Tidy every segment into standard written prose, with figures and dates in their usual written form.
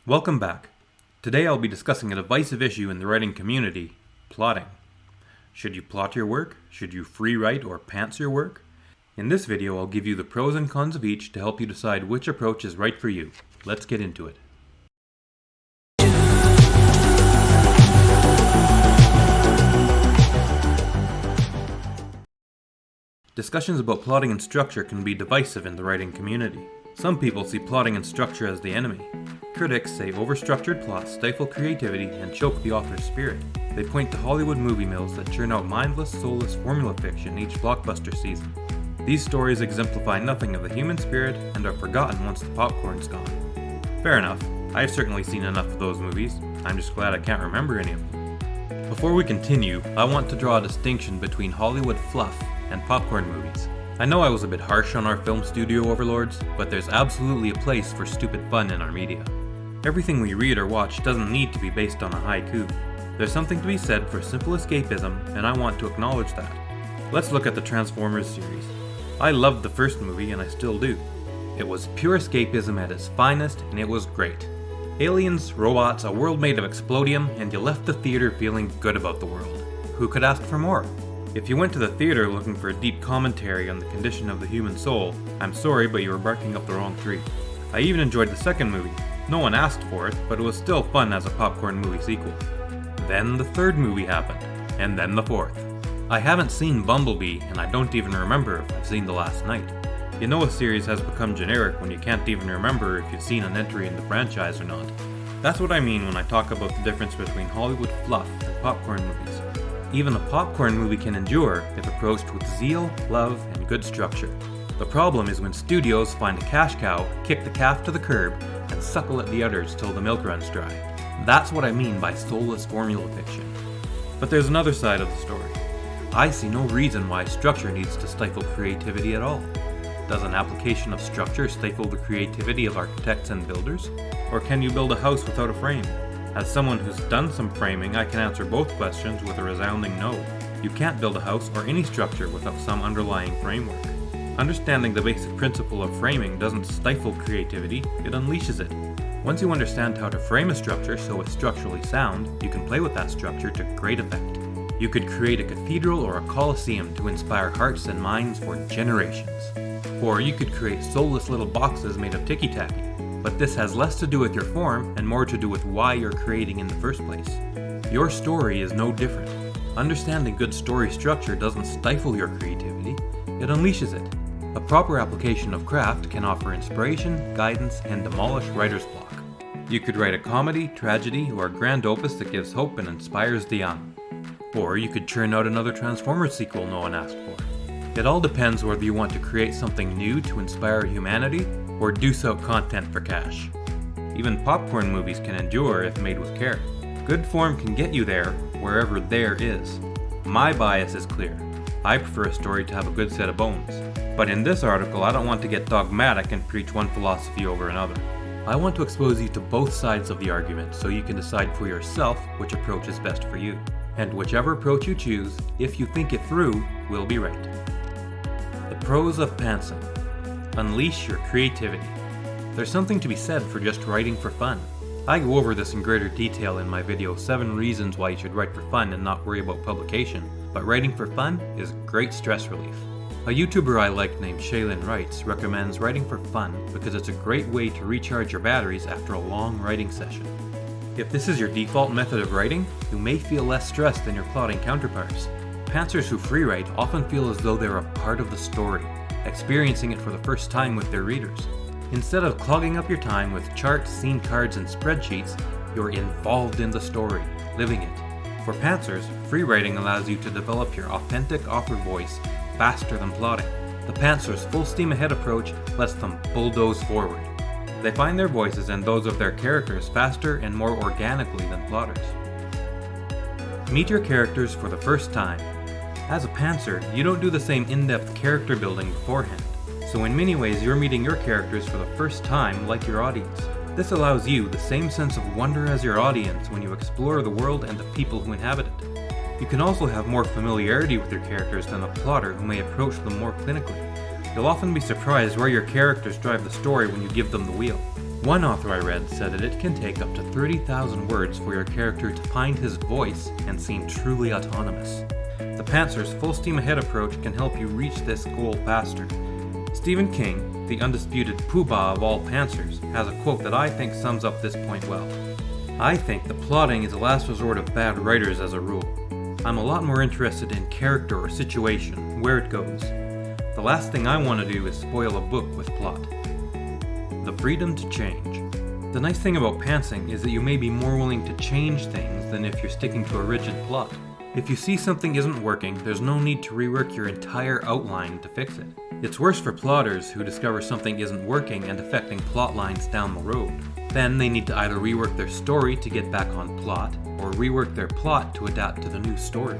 Welcome back. Today I'll be discussing a divisive issue in the writing community, plotting. Should you plot your work? Should you free write or pants your work? In this video I'll give you the pros and cons of each to help you decide which approach is right for you. Let's get into it. Discussions about plotting and structure can be divisive in the writing community. Some people see plotting and structure as the enemy. Critics say overstructured plots stifle creativity and choke the author's spirit. They point to Hollywood movie mills that churn out mindless, soulless formula fiction each blockbuster season. These stories exemplify nothing of the human spirit and are forgotten once the popcorn's gone. Fair enough. I've certainly seen enough of those movies. I'm just glad I can't remember any of them. Before we continue, I want to draw a distinction between Hollywood fluff and popcorn movies. I know I was a bit harsh on our film studio overlords, but there's absolutely a place for stupid fun in our media. Everything we read or watch doesn't need to be based on a haiku. There's something to be said for simple escapism, and I want to acknowledge that. Let's look at the Transformers series. I loved the first movie, and I still do. It was pure escapism at its finest, and it was great. Aliens, robots, a world made of explodium, and you left the theater feeling good about the world. Who could ask for more? If you went to the theater looking for a deep commentary on the condition of the human soul, I'm sorry, but you were barking up the wrong tree. I even enjoyed the second movie. No one asked for it, but it was still fun as a popcorn movie sequel. Then the third movie happened, and then the fourth. I haven't seen Bumblebee, and I don't even remember if I've seen The Last Night. You know a series has become generic when you can't even remember if you've seen an entry in the franchise or not. That's what I mean when I talk about the difference between Hollywood fluff and popcorn movies. Even a popcorn movie can endure if approached with zeal, love, and good structure. The problem is when studios find a cash cow, kick the calf to the curb, and suckle at the udders till the milk runs dry. That's what I mean by soulless formula fiction. But there's another side of the story. I see no reason why structure needs to stifle creativity at all. Does an application of structure stifle the creativity of architects and builders? Or can you build a house without a frame? As someone who's done some framing, I can answer both questions with a resounding no. You can't build a house or any structure without some underlying framework. Understanding the basic principle of framing doesn't stifle creativity, it unleashes it. Once you understand how to frame a structure so it's structurally sound, you can play with that structure to great effect. You could create a cathedral or a coliseum to inspire hearts and minds for generations. Or you could create soulless little boxes made of ticky-tacky. But this has less to do with your form and more to do with why you're creating in the first place. Your story is no different. Understanding good story structure doesn't stifle your creativity, it unleashes it. A proper application of craft can offer inspiration, guidance, and demolish writer's block. You could write a comedy, tragedy, or a grand opus that gives hope and inspires the young. Or you could churn out another Transformers sequel no one asked for. It all depends whether you want to create something new to inspire humanity, or deuce out content for cash. Even popcorn movies can endure if made with care. Good form can get you there, wherever there is. My bias is clear. I prefer a story to have a good set of bones. But in this article, I don't want to get dogmatic and preach one philosophy over another. I want to expose you to both sides of the argument so you can decide for yourself which approach is best for you. And whichever approach you choose, if you think it through, will be right. The pros of pantsing. Unleash your creativity. There's something to be said for just writing for fun. I go over this in greater detail in my video 7 reasons why you should write for fun and not worry about publication, but writing for fun is great stress relief. A YouTuber I like named Shaylin Writes recommends writing for fun because it's a great way to recharge your batteries after a long writing session. If this is your default method of writing, you may feel less stressed than your plotting counterparts. Pantsers who free write often feel as though they're a part of the story, experiencing it for the first time with their readers. Instead of clogging up your time with charts, scene cards, and spreadsheets, you're involved in the story, living it. For pantsers, free writing allows you to develop your authentic author voice faster than plotting. The pantsers' full steam ahead approach lets them bulldoze forward. They find their voices and those of their characters faster and more organically than plotters. Meet your characters for the first time. As a pantser, you don't do the same in-depth character building beforehand, so in many ways you're meeting your characters for the first time like your audience. This allows you the same sense of wonder as your audience when you explore the world and the people who inhabit it. You can also have more familiarity with your characters than a plotter who may approach them more clinically. You'll often be surprised where your characters drive the story when you give them the wheel. One author I read said that it can take up to 30,000 words for your character to find his voice and seem truly autonomous. The Pantsers' full steam ahead approach can help you reach this goal faster. Stephen King, the undisputed poobah of all pantsers, has a quote that I think sums up this point well. I think that plotting is the last resort of bad writers as a rule. I'm a lot more interested in character or situation, where it goes. The last thing I want to do is spoil a book with plot. The freedom to change. The nice thing about pantsing is that you may be more willing to change things than if you're sticking to a rigid plot. If you see something isn't working, there's no need to rework your entire outline to fix it. It's worse for plotters who discover something isn't working and affecting plot lines down the road. Then they need to either rework their story to get back on plot, or rework their plot to adapt to the new story.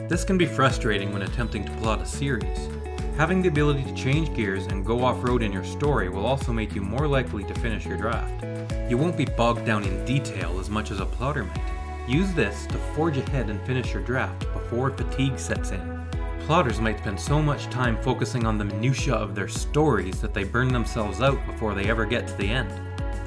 This can be frustrating when attempting to plot a series. Having the ability to change gears and go off-road in your story will also make you more likely to finish your draft. You won't be bogged down in detail as much as a plotter might. Use this to forge ahead and finish your draft before fatigue sets in. Plotters might spend so much time focusing on the minutiae of their stories that they burn themselves out before they ever get to the end.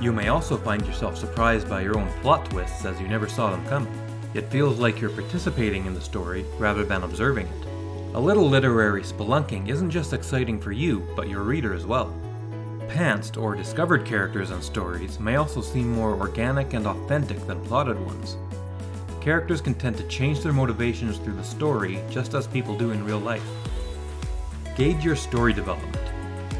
You may also find yourself surprised by your own plot twists as you never saw them coming. It feels like you're participating in the story rather than observing it. A little literary spelunking isn't just exciting for you, but your reader as well. Pantsed or discovered characters and stories may also seem more organic and authentic than plotted ones. Characters can tend to change their motivations through the story just as people do in real life. Gauge your story development.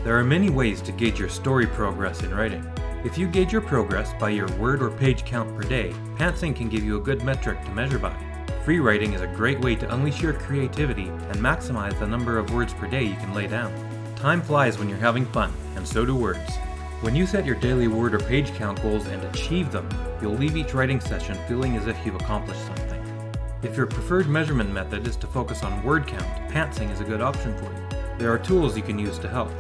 There are many ways to gauge your story progress in writing. If you gauge your progress by your word or page count per day, pantsing can give you a good metric to measure by. Free writing is a great way to unleash your creativity and maximize the number of words per day you can lay down. Time flies when you're having fun, and so do words. When you set your daily word or page count goals and achieve them, you'll leave each writing session feeling as if you've accomplished something. If your preferred measurement method is to focus on word count, pantsing is a good option for you. There are tools you can use to help.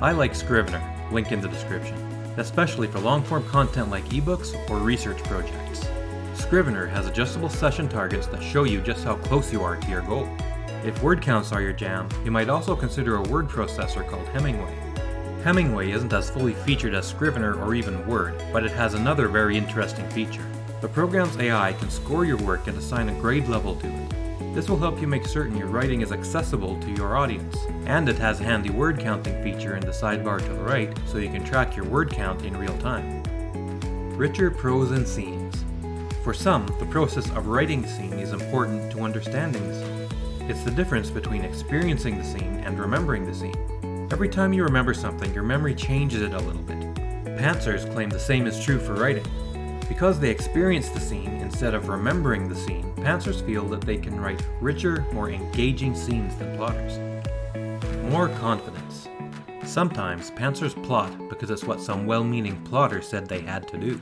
I like Scrivener, link in the description, especially for long-form content like ebooks or research projects. Scrivener has adjustable session targets that show you just how close you are to your goal. If word counts are your jam, you might also consider a word processor called Hemingway. Hemingway isn't as fully featured as Scrivener or even Word, but it has another very interesting feature. The program's AI can score your work and assign a grade level to it. This will help you make certain your writing is accessible to your audience, and it has a handy word counting feature in the sidebar to the right so you can track your word count in real time. Richer prose and scenes. For some, the process of writing the scene is important to understanding the scene. It's the difference between experiencing the scene and remembering the scene. Every time you remember something, your memory changes it a little bit. Pantsers claim the same is true for writing. Because they experience the scene instead of remembering the scene, pantsers feel that they can write richer, more engaging scenes than plotters. More confidence. Sometimes pantsers plot because it's what some well-meaning plotter said they had to do.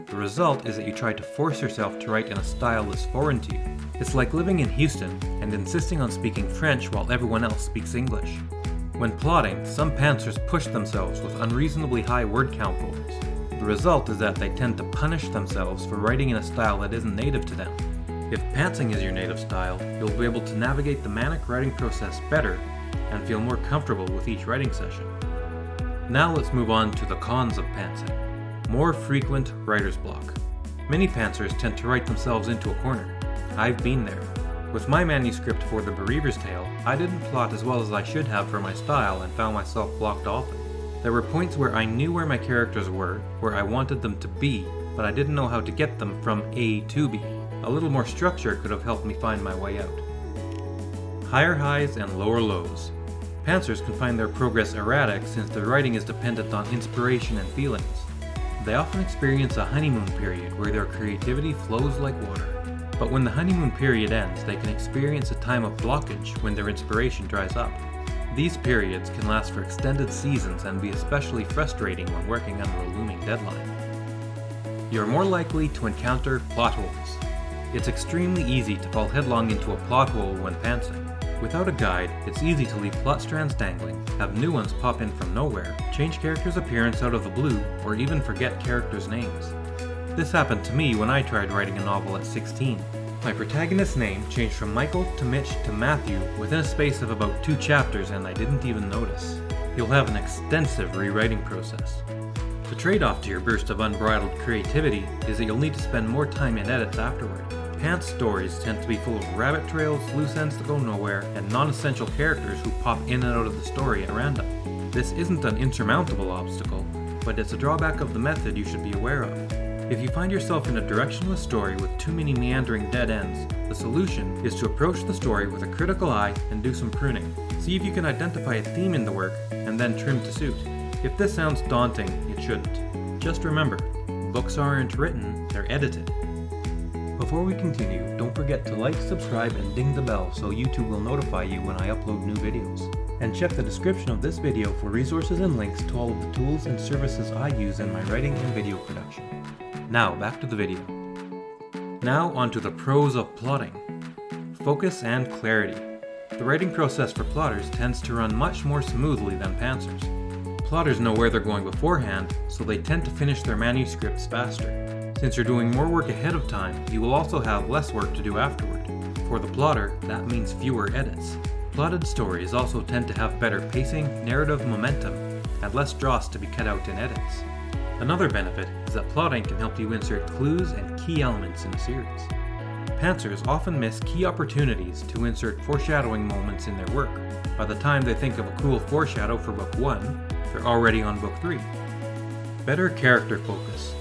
The result is that you try to force yourself to write in a style that's foreign to you. It's like living in Houston and insisting on speaking French while everyone else speaks English. When plotting, some pantsers push themselves with unreasonably high word count goals. The result is that they tend to punish themselves for writing in a style that isn't native to them. If pantsing is your native style, you'll be able to navigate the manic writing process better and feel more comfortable with each writing session. Now let's move on to the cons of pantsing. More frequent writer's block. Many pantsers tend to write themselves into a corner. I've been there. With my manuscript for The Bereaver's Tale, I didn't plot as well as I should have for my style and found myself blocked often. There were points where I knew where my characters were, where I wanted them to be, but I didn't know how to get them from A to B. A little more structure could have helped me find my way out. Higher highs and lower lows. Pantsers can find their progress erratic since their writing is dependent on inspiration and feelings. They often experience a honeymoon period where their creativity flows like water. But when the honeymoon period ends, they can experience a time of blockage when their inspiration dries up. These periods can last for extended seasons and be especially frustrating when working under a looming deadline. You're more likely to encounter plot holes. It's extremely easy to fall headlong into a plot hole when pantsing. Without a guide, it's easy to leave plot strands dangling, have new ones pop in from nowhere, change characters' appearance out of the blue, or even forget characters' names. This happened to me when I tried writing a novel at 16. My protagonist's name changed from Michael to Mitch to Matthew within a space of about 2 chapters and I didn't even notice. You'll have an extensive rewriting process. The trade-off to your burst of unbridled creativity is that you'll need to spend more time in edits afterward. Pants stories tend to be full of rabbit trails, loose ends that go nowhere, and non-essential characters who pop in and out of the story at random. This isn't an insurmountable obstacle, but it's a drawback of the method you should be aware of. If you find yourself in a directionless story with too many meandering dead ends, the solution is to approach the story with a critical eye and do some pruning. See if you can identify a theme in the work, and then trim to suit. If this sounds daunting, it shouldn't. Just remember, books aren't written, they're edited. Before we continue, don't forget to like, subscribe, and ding the bell so YouTube will notify you when I upload new videos. And check the description of this video for resources and links to all of the tools and services I use in my writing and video production. Now, back to the video. Now onto the pros of plotting. Focus and clarity. The writing process for plotters tends to run much more smoothly than pantsers. Plotters know where they're going beforehand, so they tend to finish their manuscripts faster. Since you're doing more work ahead of time, you will also have less work to do afterward. For the plotter, that means fewer edits. Plotted stories also tend to have better pacing, narrative momentum, and less dross to be cut out in edits. Another benefit is that plotting can help you insert clues and key elements in a series. Pantsers often miss key opportunities to insert foreshadowing moments in their work. By the time they think of a cool foreshadow for book 1, they're already on book 3. Better character focus.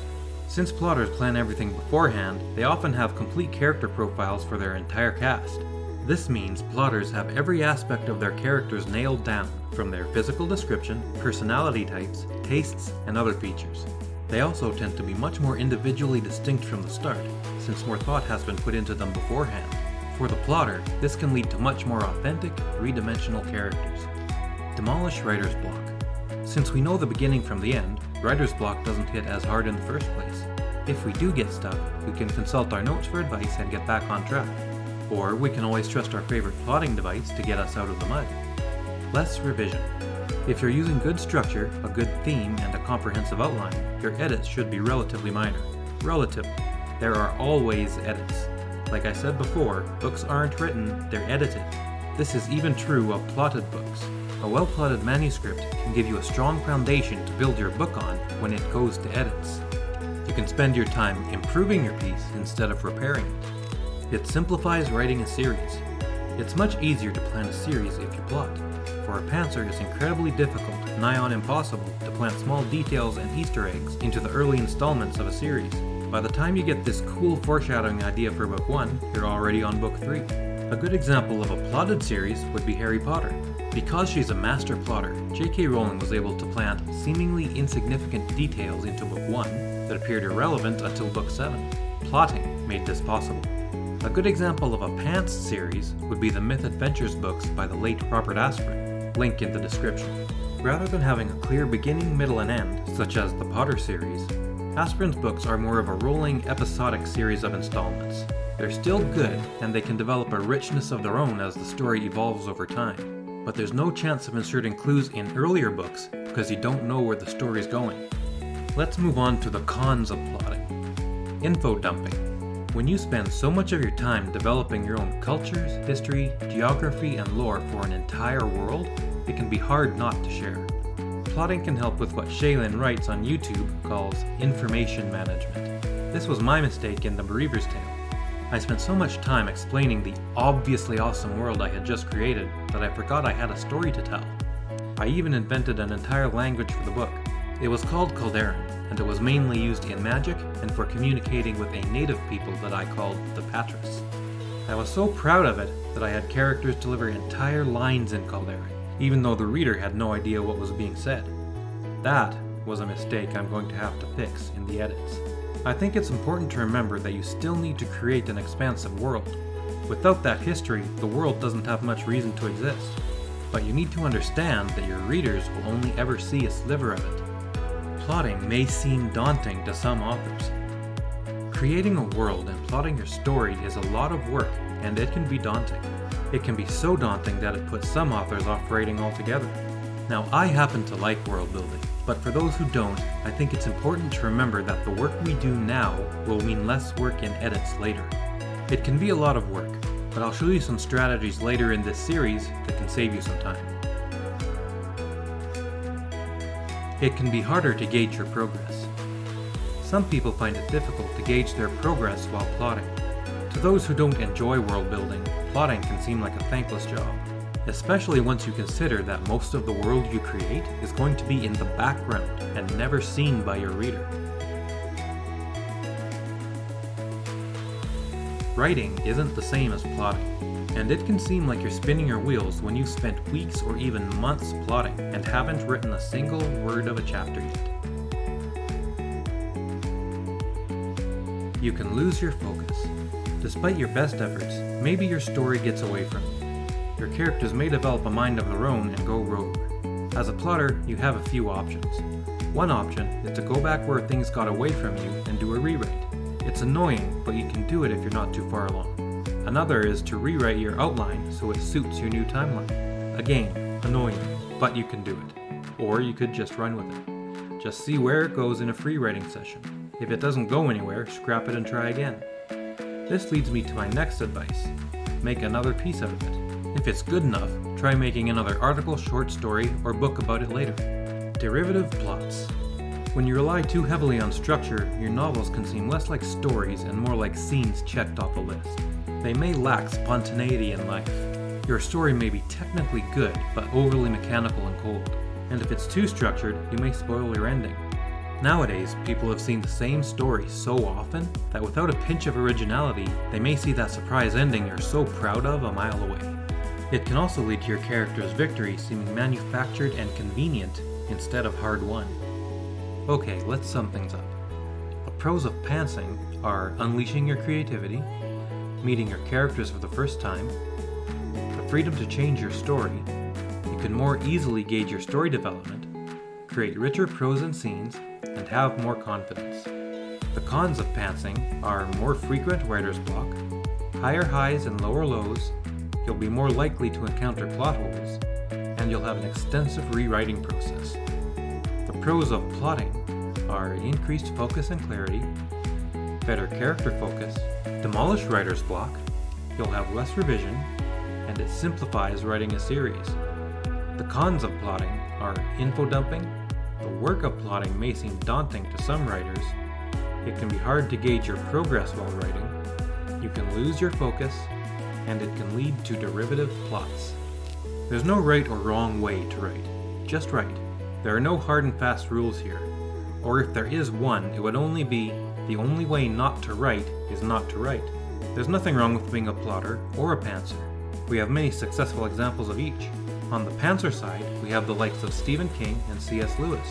Since plotters plan everything beforehand, they often have complete character profiles for their entire cast. This means plotters have every aspect of their characters nailed down, from their physical description, personality types, tastes, and other features. They also tend to be much more individually distinct from the start, since more thought has been put into them beforehand. For the plotter, this can lead to much more authentic, three-dimensional characters. Demolish writer's block. Since we know the beginning from the end, writer's block doesn't hit as hard in the first place. If we do get stuck, we can consult our notes for advice and get back on track. Or we can always trust our favorite plotting device to get us out of the mud. Less revision. If you're using good structure, a good theme, and a comprehensive outline, your edits should be relatively minor. Relatively. There are always edits. Like I said before, books aren't written, they're edited. This is even true of plotted books. A well-plotted manuscript can give you a strong foundation to build your book on when it goes to edits. You can spend your time improving your piece instead of repairing it. It simplifies writing a series. It's much easier to plan a series if you plot. For a pantser, it's incredibly difficult, nigh on impossible, to plant small details and Easter eggs into the early installments of a series. By the time you get this cool foreshadowing idea for book 1, you're already on book 3. A good example of a plotted series would be Harry Potter. Because she's a master plotter, J.K. Rowling was able to plant seemingly insignificant details into book 1 that appeared irrelevant until book 7. Plotting made this possible. A good example of a pants series would be the Myth Adventures books by the late Robert Asprin, link in the description. Rather than having a clear beginning, middle, and end, such as the Potter series, Asprin's books are more of a rolling, episodic series of installments. They're still good, and they can develop a richness of their own as the story evolves over time. But there's no chance of inserting clues in earlier books because you don't know where the story's going. Let's move on to the cons of plotting. Info dumping. When you spend so much of your time developing your own cultures, history, geography, and lore for an entire world, it can be hard not to share. Plotting can help with what Shaylin Writes on YouTube calls information management. This was my mistake in The Bereaver's Tale. I spent so much time explaining the obviously awesome world I had just created that I forgot I had a story to tell. I even invented an entire language for the book. It was called Calderan, and it was mainly used in magic and for communicating with a native people that I called the Patras. I was so proud of it that I had characters deliver entire lines in Calderan, even though the reader had no idea what was being said. That was a mistake I'm going to have to fix in the edits. I think it's important to remember that you still need to create an expansive world. Without that history, the world doesn't have much reason to exist. But you need to understand that your readers will only ever see a sliver of it. Plotting may seem daunting to some authors. Creating a world and plotting your story is a lot of work, and it can be daunting. It can be so daunting that it puts some authors off writing altogether. Now, I happen to like world building, but for those who don't, I think it's important to remember that the work we do now will mean less work in edits later. It can be a lot of work, but I'll show you some strategies later in this series that can save you some time. It can be harder to gauge your progress. Some people find it difficult to gauge their progress while plotting. To those who don't enjoy world building, plotting can seem like a thankless job, especially once you consider that most of the world you create is going to be in the background and never seen by your reader. Writing isn't the same as plotting, and it can seem like you're spinning your wheels when you've spent weeks or even months plotting and haven't written a single word of a chapter yet. You can lose your focus. Despite your best efforts, maybe your story gets away from you. Your characters may develop a mind of their own and go rogue. As a plotter, you have a few options. One option is to go back where things got away from you and do a rewrite. It's annoying, but you can do it if you're not too far along. Another is to rewrite your outline so it suits your new timeline. Again, annoying, but you can do it. Or you could just run with it. Just see where it goes in a free writing session. If it doesn't go anywhere, scrap it and try again. This leads me to my next advice. Make another piece out of it. If it's good enough, try making another article, short story, or book about it later. Derivative plots. When you rely too heavily on structure, your novels can seem less like stories and more like scenes checked off a list. They may lack spontaneity in life. Your story may be technically good, but overly mechanical and cold. And if it's too structured, you may spoil your ending. Nowadays, people have seen the same story so often that without a pinch of originality, they may see that surprise ending you're so proud of a mile away. It can also lead to your character's victory seeming manufactured and convenient instead of hard-won. Okay, let's sum things up. The pros of pantsing are unleashing your creativity, meeting your characters for the first time, the freedom to change your story, you can more easily gauge your story development, create richer prose and scenes, and have more confidence. The cons of pantsing are more frequent writer's block, higher highs and lower lows, you'll be more likely to encounter plot holes, and you'll have an extensive rewriting process. The pros of plotting are increased focus and clarity, better character focus, demolish writer's block, you'll have less revision, and it simplifies writing a series. The cons of plotting are info dumping. The work of plotting may seem daunting to some writers. It can be hard to gauge your progress while writing. You can lose your focus, and it can lead to derivative plots. There's no right or wrong way to write. Just write. There are no hard and fast rules here. Or if there is one, it would only be the only way not to write is not to write. There's nothing wrong with being a plotter or a pantser. We have many successful examples of each. On the pantser side, we have the likes of Stephen King and C.S. Lewis.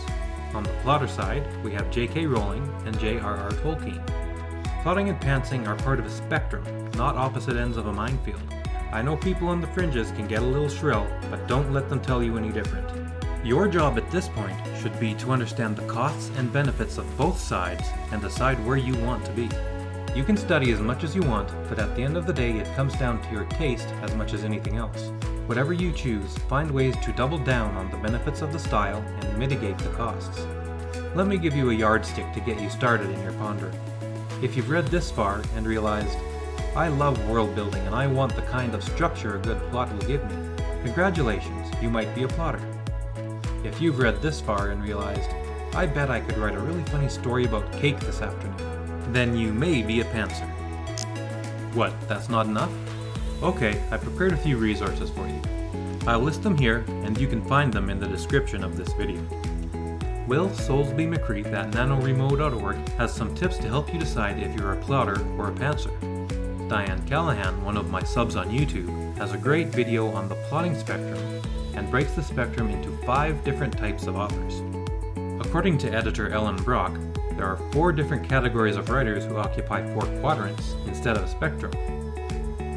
On the plotter side, we have J.K. Rowling and J.R.R. Tolkien. Plotting and pantsing are part of a spectrum, not opposite ends of a minefield. I know people on the fringes can get a little shrill, but don't let them tell you any different. Your job at this point should be to understand the costs and benefits of both sides and decide where you want to be. You can study as much as you want, but at the end of the day it comes down to your taste as much as anything else. Whatever you choose, find ways to double down on the benefits of the style and mitigate the costs. Let me give you a yardstick to get you started in your pondering. If you've read this far and realized, I love world building and I want the kind of structure a good plot will give me, congratulations, you might be a plotter. If you've read this far and realized, I bet I could write a really funny story about cake this afternoon, then you may be a pantser. What, that's not enough? Okay, I prepared a few resources for you. I'll list them here, and you can find them in the description of this video. Will Soulsby McCreath at nanoremo.org has some tips to help you decide if you're a plotter or a pantser. Diane Callahan, one of my subs on YouTube, has a great video on the plotting spectrum and breaks the spectrum into 5 different types of authors. According to editor Ellen Brock, there are 4 different categories of writers who occupy 4 quadrants instead of a spectrum.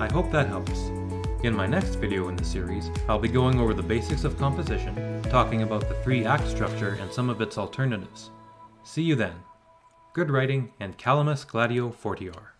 I hope that helps. In my next video in the series, I'll be going over the basics of composition, talking about the 3-act structure and some of its alternatives. See you then. Good writing, and Calamus Gladio Fortior.